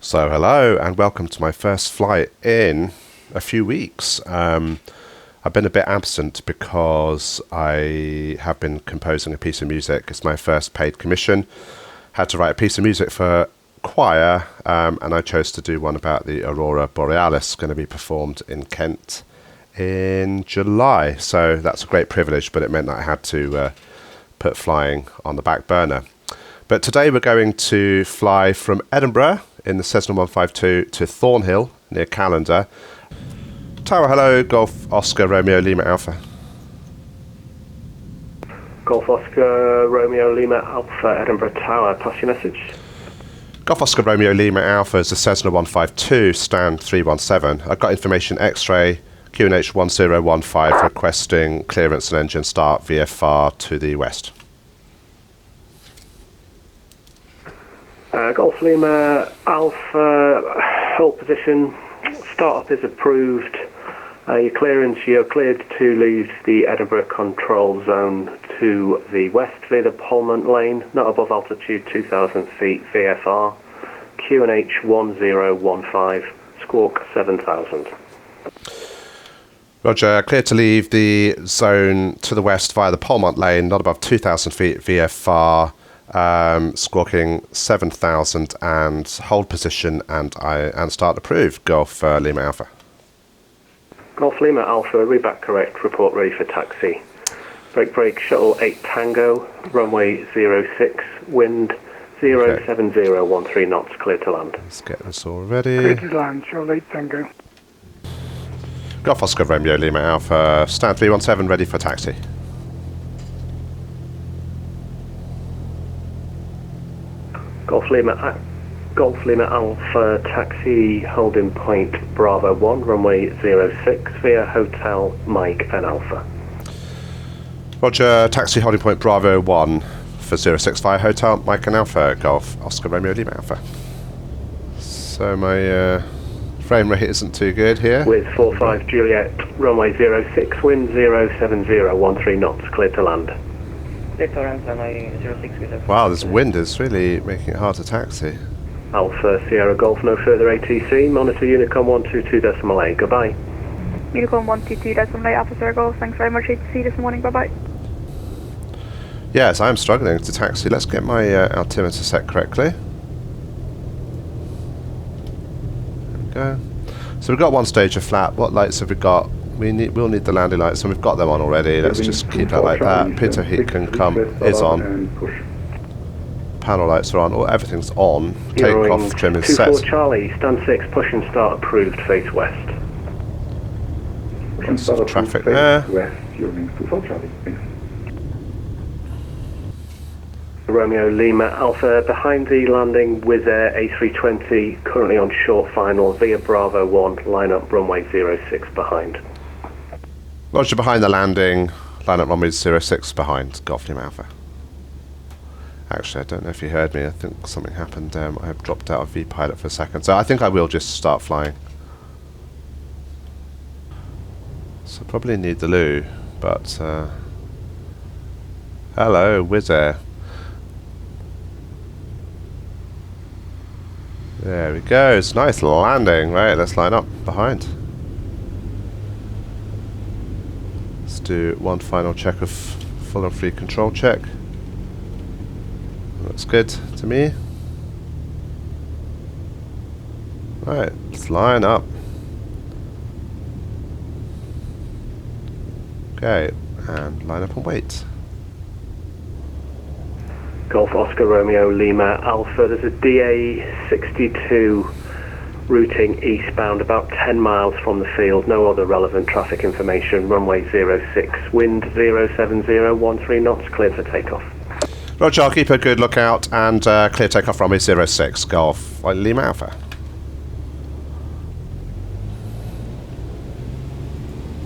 So hello and welcome to my first flight in a few weeks. I've been a bit absent because I have been composing a piece of music. It's my first paid commission. Had to write a piece of music for choir, and I chose to do one about the Aurora Borealis, going to be performed in Kent in July. So that's a great privilege, but it meant that I had to put flying on the back burner. But today we're going to fly from Edinburgh in the Cessna 152 to Thornhill near Callander. Tower, hello, Golf Oscar Romeo Lima Alpha. Golf Oscar Romeo Lima Alpha, Edinburgh Tower, pass your message. Golf Oscar Romeo Lima Alpha is the Cessna 152, stand 317. I've got information X-ray, QNH 1015 requesting clearance and engine start VFR to the west. Golf Lima Alpha, hold position, startup is approved. Your clearance, you're cleared to leave the Edinburgh control zone to the west via the Pullman lane, not above altitude 2,000 feet VFR, QNH 1015, squawk 7,000. Roger, cleared to leave the zone to the west via the Pullman lane, not above 2,000 feet VFR, squawking 7,000 and hold position and start approved. Golf Lima Alpha. Golf Lima Alpha, read back correct, report ready for taxi. Break, shuttle 8 Tango, runway 06, wind 07013 knots, clear to land. Let's get this all ready. Clear to land, shuttle 8 Tango. Golf Oscar Romeo Lima Alpha, stand 317, ready for taxi. Golf Lima Alpha, taxi holding point Bravo 1, runway 06 via Hotel Mike and Alpha. Roger, taxi holding point Bravo 1 for 06 via Hotel Mike and Alpha, Golf Oscar Romeo Lima Alpha. So my frame rate isn't too good here. With 45 Juliet, runway 06, wind 07013 knots, clear to land. Wow, this wind is really making it hard to taxi. Alpha Sierra Golf, no further ATC, monitor Unicom 122.8, goodbye. Unicom 122.8, Alpha Sierra Golf, thanks very much, ATC this morning, bye-bye. Yes, I am struggling to taxi. Let's get my altimeter set correctly. There we go. So we've got one stage of flat. What lights have we got? We'll need the landing lights, and we've got them on already. Let's just keep that like that. Pitot heat can come, is on. Panel lights are on. Oh, everything's on. Takeoff trim is set. 24 Charlie, stand 6, push and start approved, face west. Lots of traffic there. Romeo Lima Alpha, behind the landing with A320, currently on short final via Bravo 1, line up runway 06 behind. Roger, behind the landing, line up runway 06 behind, Golf Lima Alpha. Actually, I don't know if you heard me, I think something happened. I have dropped out of V-Pilot for a second, so I think I will just start flying. So probably need the loo, but hello, Wizz Air. There we go, it's a nice landing. Right, let's line up behind. Let's do one final check of full and free control check. Looks good to me. Right, let's line up. Okay, and line up and wait. Golf Oscar Romeo Lima Alpha, there's a DA62 routing eastbound about 10 miles from the field, no other relevant traffic information, runway 06, wind 07013 knots, cleared for takeoff. Roger, I'll keep a good lookout and clear takeoff runway 06, Golf Lima Alpha.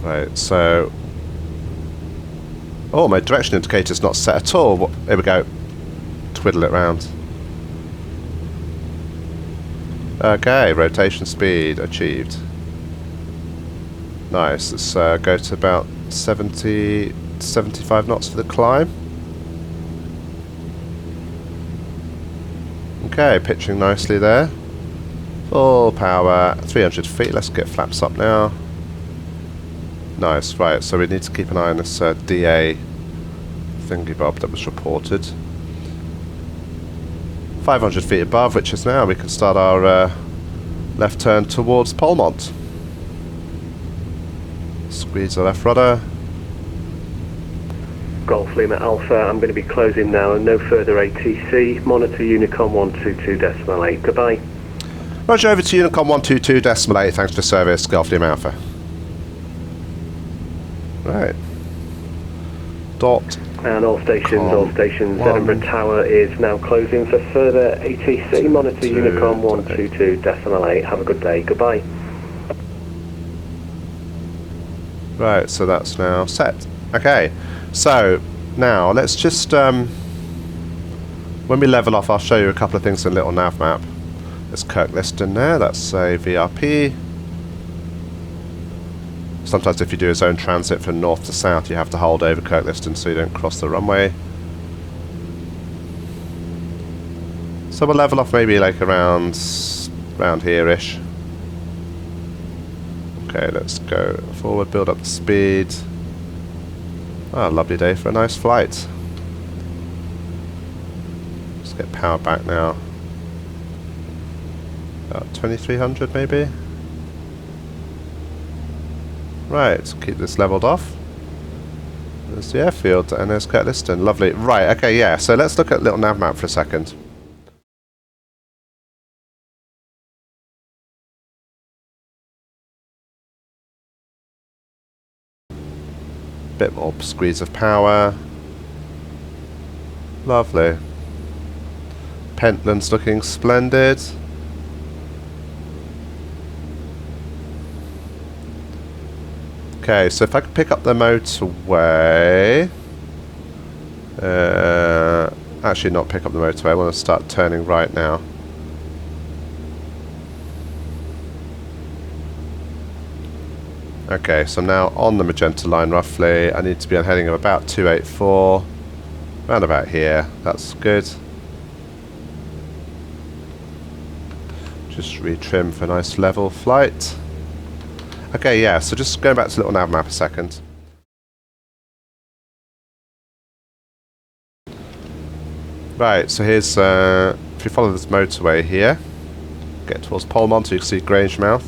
Right, so... Oh, my direction indicator's not set at all. Here we go. Twiddle it round. Okay, rotation speed achieved. Nice, let's go to about 70, 75 knots for the climb. Okay, pitching nicely there. Full power, 300 feet. Let's get flaps up now. Nice, right, so we need to keep an eye on this DA thingy bob that was reported. 500 feet above, which is now, we can start our left turn towards Polmont. Squeeze the left rudder. Golf Lima Alpha, I'm going to be closing now and no further ATC. Monitor Unicom 122.8. Goodbye. Roger, over to Unicom 122.8. Thanks for service, Golf Lima Alpha. Right. Dot. And all stations, Edinburgh Tower is now closing for further ATC. Monitor Unicom 122.8. Have a good day. Goodbye. Right, so that's now set. Okay, so now let's just, when we level off, I'll show you a couple of things in a little nav map. There's Kirkliston there, that's a VRP. Sometimes if you do a zone transit from north to south, you have to hold over Kirkliston so you don't cross the runway. So we'll level off maybe like around here-ish. Okay, let's go forward, build up the speed. Ah, lovely day for a nice flight. Let's get power back now. About 2300 maybe. Right, so keep this leveled off. There's the airfield and there's Kirkliston. Lovely. Right, okay, yeah, so let's look at little nav map for a second. Bit more squeeze of power. Lovely. Pentland's looking splendid. Okay, so if I could pick up the motorway... actually not pick up the motorway, I want to start turning right now. Okay, so I'm now on the magenta line roughly. I need to be on heading of about 284. Round about here. That's good. Just retrim for a nice level flight. Okay, yeah, so just going back to the little nav map a second. Right, so here's, if you follow this motorway here, get towards Polmont, you can see Grangemouth.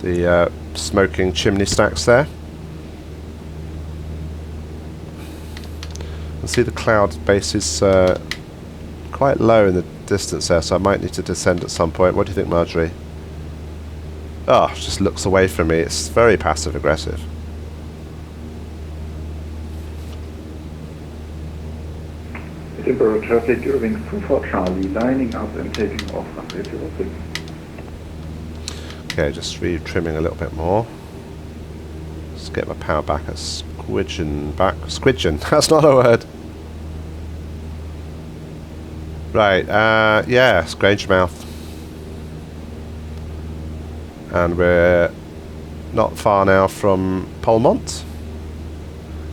The smoking chimney stacks there. You can see the cloud base is quite low in the distance there, so I might need to descend at some point. What do you think, Marjorie? Oh, just looks away from me. It's very passive aggressive. Edinburgh traffic, Irving 24 Charlie, lining up and taking off runway 06. Okay, just re-trimming a little bit more. Let's get my power back a squidgen back. Squidgen, that's not a word. Right, yeah, it's Grangemouth. And we're not far now from Polmont.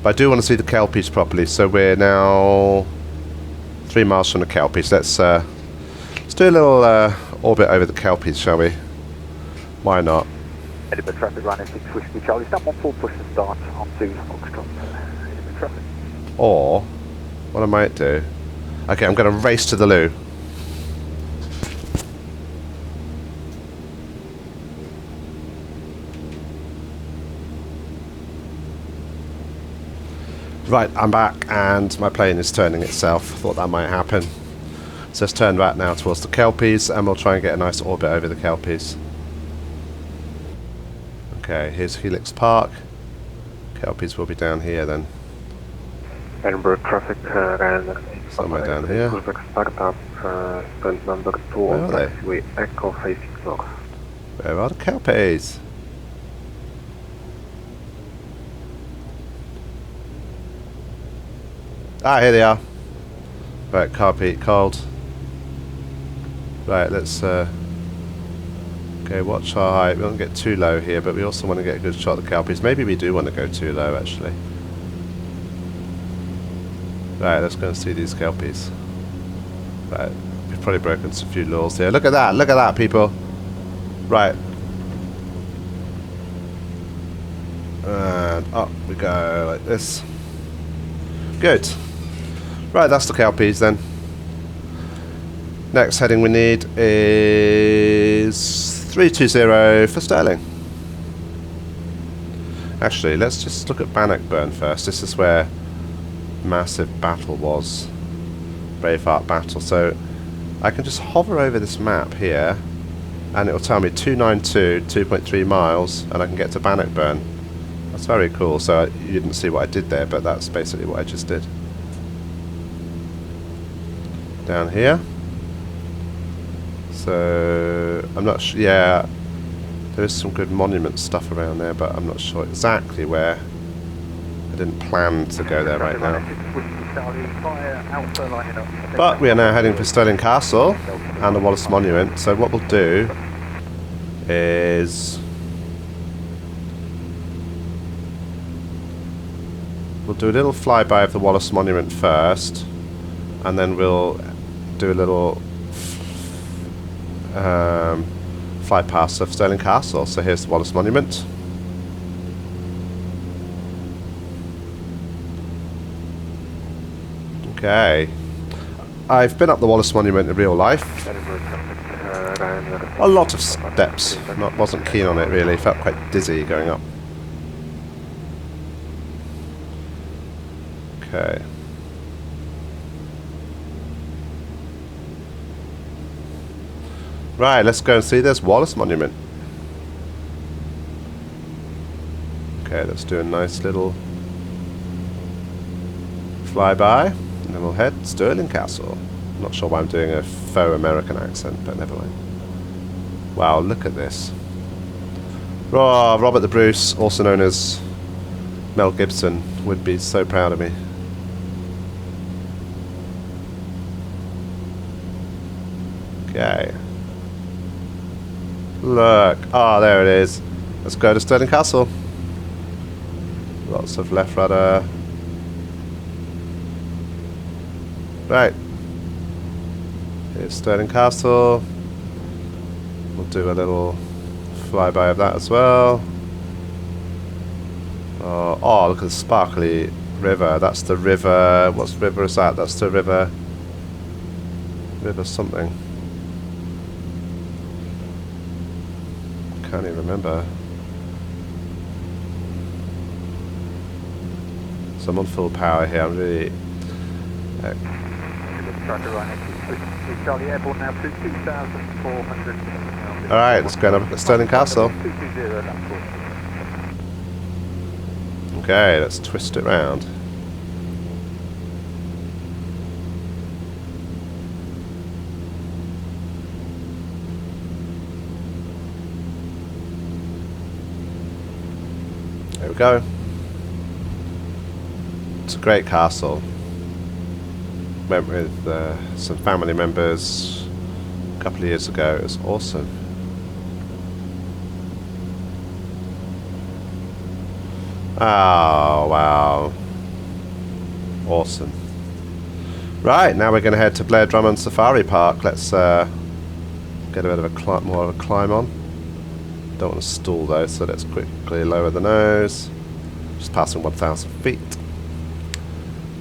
But I do want to see the Kelpies properly, so we're now 3 miles from the Kelpies. Let's do a little orbit over the Kelpies, shall we? Why not? Edinburgh traffic running 6 Whiskey Charlie, stand 1 full push to start onto Foxtrot. Edinburgh traffic. Or, what I might do... Okay, I'm going to race to the loo. Right, I'm back and my plane is turning itself. Thought that might happen. So let's turn back now towards the Kelpies and we'll try and get a nice orbit over the Kelpies. Okay, here's Helix Park. Kelpies will be down here then. Edinburgh traffic somewhere down here. Startup, stand number 2 on taxiway Echo facing north. Where are the Kelpies? Ah, here they are. Right, carpet cold. Right, let's okay, watch our height. We don't get too low here, but we also want to get a good shot of the Kelpies. Maybe we do want to go too low, actually. Right, let's go and see these Kelpies. Right, we've probably broken some few laws here. Look at that, people. Right. And up we go like this. Good. Right, that's the KLPs then. Next heading we need is 320 for Stirling. Actually, let's just look at Bannockburn first. This is where massive battle was. Braveheart battle. So I can just hover over this map here and it will tell me 292, 2.3 miles, and I can get to Bannockburn. That's very cool. So you didn't see what I did there, but that's basically what I just did. Down here. So I'm not sure. Yeah, there is some good monument stuff around there, but I'm not sure exactly where. I didn't plan to go there right now. But we are now heading for Stirling Castle and the Wallace Monument. So what we'll do is we'll do a little flyby of the Wallace Monument first, and then we'll do a little fly past of Stirling Castle. So here's the Wallace Monument. Okay. I've been up the Wallace Monument in real life. A lot of steps. Wasn't keen on it really. Felt quite dizzy going up. Okay. Right, let's go and see this Wallace Monument. Okay, let's do a nice little flyby, and then we'll head Stirling Castle. Not sure why I'm doing a faux American accent, but never mind. Wow, look at this. Oh, Robert the Bruce, also known as Mel Gibson, would be so proud of me. Okay. Look. Ah, there it is. Let's go to Stirling Castle. Lots of left rudder. Right. Here's Stirling Castle. We'll do a little flyby of that as well. Oh, look at the sparkly river. That's the river. What river is that? That's the river. River something. Can't even remember. So I'm on full power here. I'm really. Alright, let's go up to Stirling Castle. Okay, let's twist it round. There we go. It's a great castle. Went with some family members a couple of years ago. It was awesome. Oh, wow. Awesome. Right, now we're going to head to Blair Drummond Safari Park. Let's get a bit of a more of a climb on. Don't want to stall though, so let's quickly lower the nose. Just passing 1,000 feet.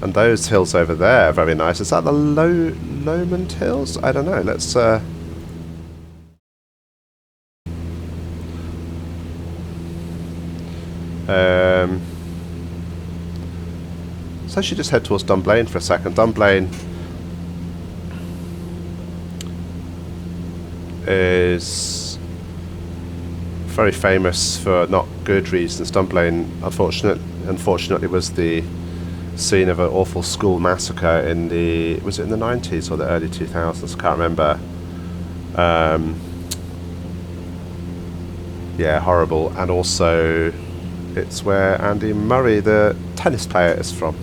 And those hills over there are very nice. Is that the Lomond Hills? I don't know. Let's so I should just head towards Dunblane for a second. Dunblane is very famous for not good reasons. Dunblane, unfortunately, was the scene of an awful school massacre in the, was it in the 90s or the early 2000s? Can't remember. Yeah, horrible. And also, it's where Andy Murray, the tennis player, is from.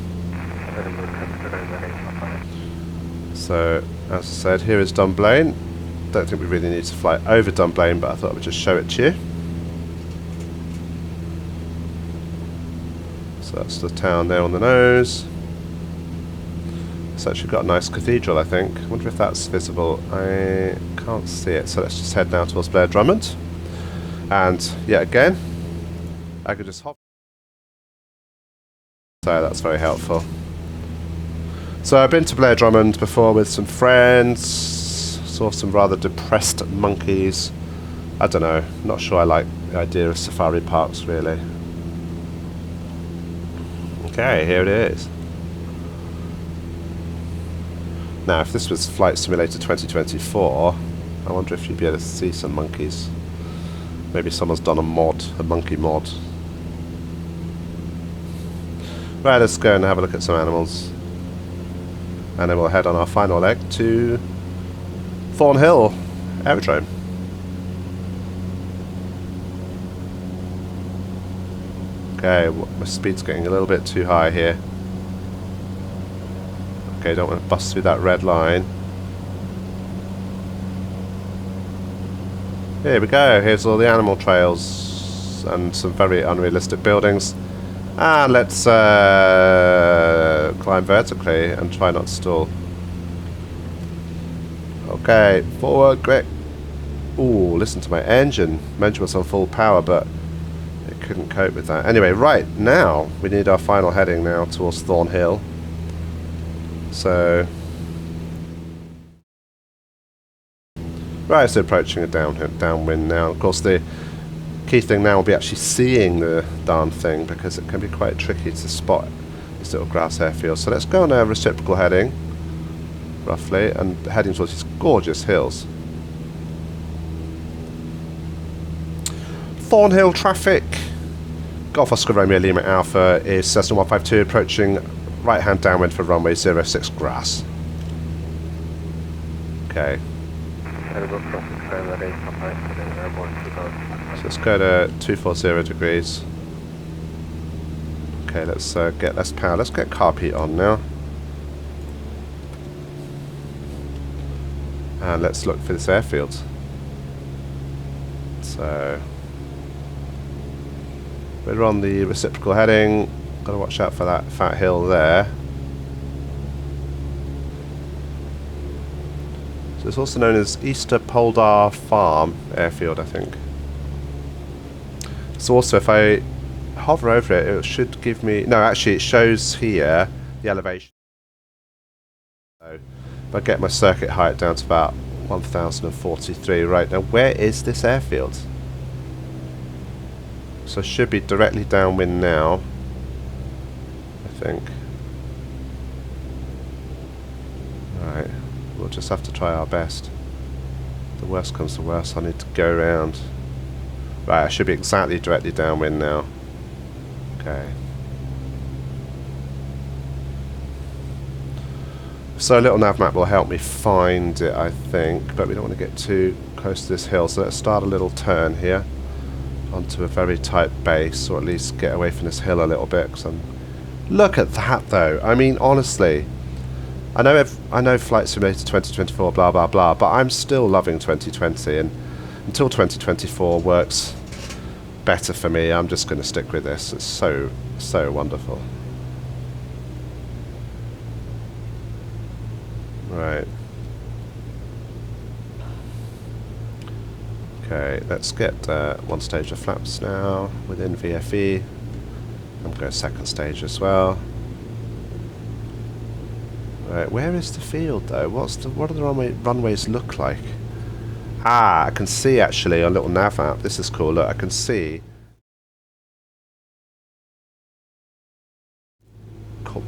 So, as I said, here is Dunblane. Don't think we really need to fly over Dunblane, but I thought I would just show it to you. So that's the town there on the nose. It's actually got a nice cathedral, I think. I wonder if that's visible. I can't see it, so let's just head now towards Blair Drummond. And yet again, I could just hop. So that's very helpful. So I've been to Blair Drummond before with some friends, saw some rather depressed monkeys. I don't know, not sure I like the idea of safari parks really. Okay, here it is. Now if this was Flight Simulator 2024, I wonder if you'd be able to see some monkeys. Maybe someone's done a monkey mod. Right, let's go and have a look at some animals. And then we'll head on our final leg to Thornhill Aerodrome. Okay, my speed's getting a little bit too high here. Okay, don't want to bust through that red line. Here we go, here's all the animal trails and some very unrealistic buildings. And let's climb vertically and try not to stall. Okay, forward, quick. Ooh, listen to my engine. My engine was on full power, but it couldn't cope with that. Anyway, right, now we need our final heading now towards Thornhill. So... right, so approaching a downwind now. Of course, the key thing now will be actually seeing the darn thing, because it can be quite tricky to spot this little grass airfield. So let's go on a reciprocal heading, roughly, and heading towards these gorgeous hills. Thornhill traffic. Golf Oscar Romeo Lima Alpha is Cessna 152 approaching right hand downwind for runway 06 grass. Okay. So let's go to 240 degrees. Okay, let's get less power. Let's get carb heat on now. And let's look for this airfield. So we're on the reciprocal heading. Got to watch out for that fat hill there. So it's also known as Easter Poldar Farm Airfield, I think. So also if I hover over it, it should give me... no, actually it shows here the elevation. So if I get my circuit height down to about 1043, right, now where is this airfield? So it should be directly downwind now, I think. Right, we'll just have to try our best. The worst comes to worst, I need to go around. Right, I should be exactly directly downwind now. Okay. So a little nav map will help me find it, I think, but we don't want to get too close to this hill. So let's start a little turn here onto a very tight base, or at least get away from this hill a little bit. Look at that, though. I mean, honestly, I know Flight Simulator 2024, blah blah blah, but I'm still loving 2020, and until 2024 works better for me, I'm just going to stick with this. It's so wonderful. Right. Okay, let's get one stage of flaps now within VFE. I'm going second stage as well. Right, where is the field though? What do the runways look like? Ah, I can see actually on a little nav app. This is cool. Look, I can see.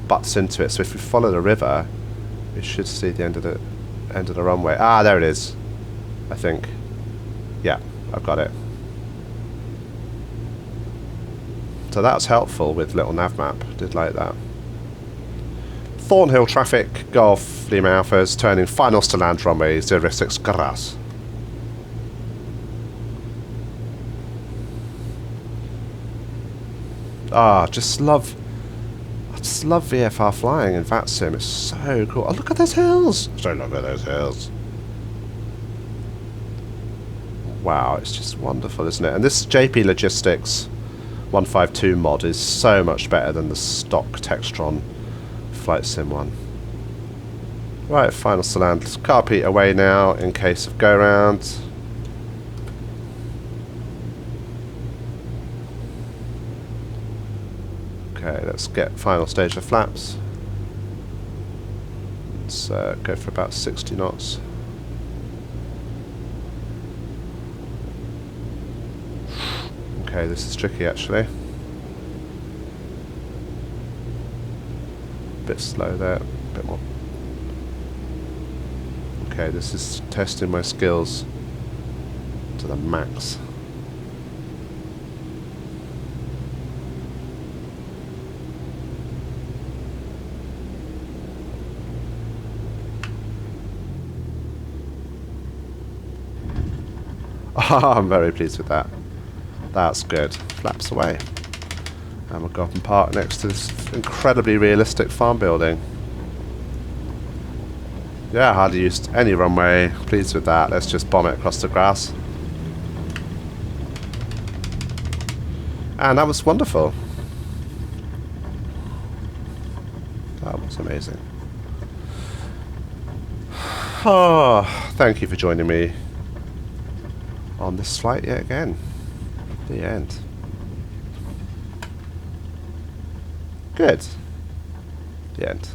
Butts into it. So if we follow the river, we should see the end of the runway. Ah, there it is. I think. Yeah, I've got it. So that was helpful with little nav map. Did like that. Thornhill traffic, Golf Lima Alphas, turning finals to land runway 06 grass. Ah, I just love VFR flying in VATSIM. It's so cool. Oh, look at those hills! So look at those hills. Wow, it's just wonderful, isn't it? And this JP Logistics 152 mod is so much better than the stock Textron Flight Sim one. Right, final to land. Let's carb heat away now in case of go round. Okay, let's get final stage of flaps. Let's go for about 60 knots. Okay, this is tricky actually. Bit slow there, bit more. Okay, this is testing my skills to the max. I'm very pleased with that. That's good. Flaps away. And we'll go up and park next to this incredibly realistic farm building. Yeah, hardly used any runway. Pleased with that. Let's just bomb it across the grass. And that was wonderful. That was amazing. Oh, thank you for joining me on this flight yet again. The end. Good. The end.